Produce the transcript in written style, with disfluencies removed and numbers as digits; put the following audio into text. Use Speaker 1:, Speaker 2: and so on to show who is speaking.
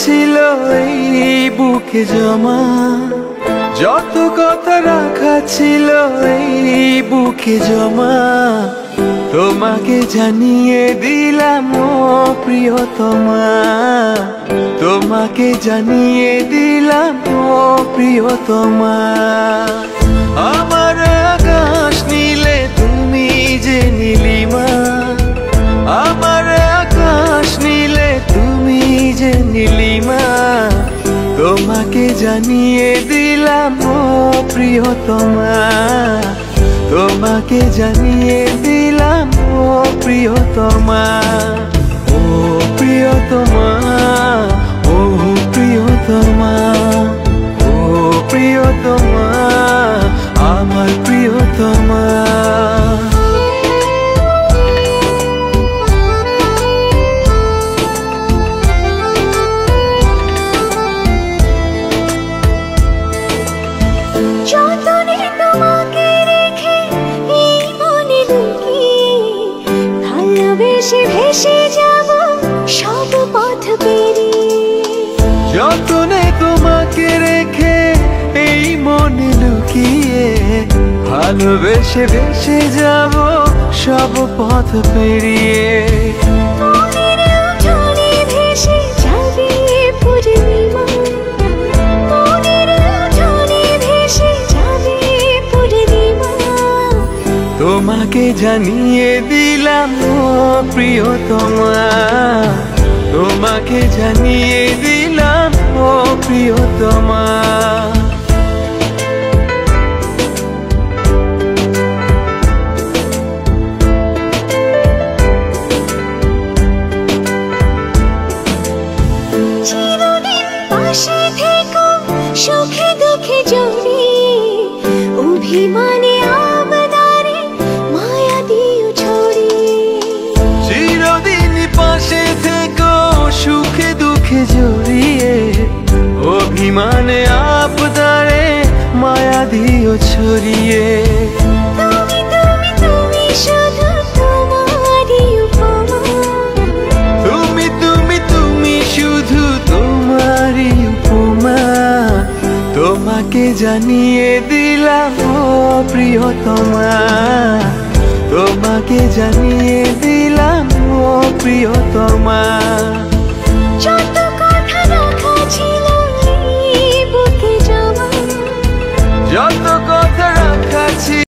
Speaker 1: ছিল এই বুকে জমা, যত কথা রাখা ছিল এই বুকে জমা, তোমাকে জানিয়ে দিলাম ও প্রিয়তমা, তোমাকে জানিয়ে দিলাম ও প্রিয়তমা। আমার আকাশ নীলে তুমি যে নীলিমা, আমার আকাশ নীলে তুমি যে নীলিমা, তোমাকে জানিয়ে দিলাম ও প্রিয়তমা, তোমাকে জানিয়ে দিলাম ও প্রিয়তমা। ও প্রিয়তমা, ও প্রিয়তমা, ও প্রিয়তমা, আমার প্রিয়তমা।
Speaker 2: যতনে তোমাকে রেখে এই মনে লুকিয়ে, ভালোবেসে ভেসে যাব সব পথ পেরিয়ে।
Speaker 1: যতনে তোমাকে রেখে এই মনে লুকিয়ে, ভালোবেসে ভেসে যাব সব পথ পেরিয়ে।
Speaker 2: মনের উঠোনে ভেসে যাবে পূর্ণিমা, মনের উঠোনে ভেসে যাবে পূর্ণিমা,
Speaker 1: তোমাকে জানিয়ে দিলাম ও প্রিয়তমা, তোমাকে জানিয়ে দিলাম ও প্রিয়তমা।
Speaker 2: চিরদিন পাশে থেকো সুখে দুঃখে জড়িয়ে, অভিমানে আবদারে মায়া দিও ছড়িয়ে।
Speaker 1: চিরদিন পাশে থেকো সুখে দুঃখে জড়িয়ে, অভিমানে আবদারে মায়া দিও ছড়িয়ে।
Speaker 2: তুমি তুমি তুমি শুধু তোমারই উপমা,
Speaker 1: তুমি তুমি তুমি শুধু তোমারই উপমা, তোমাকে জানিয়ে দিলাম ও প্রিয়তমা, তোমাকে জানিয়ে দিলাম ও প্রিয়তমা।
Speaker 2: যত কথা রাখা ছিল এই বুকে জমা,
Speaker 1: যত কথা রাখা ছিল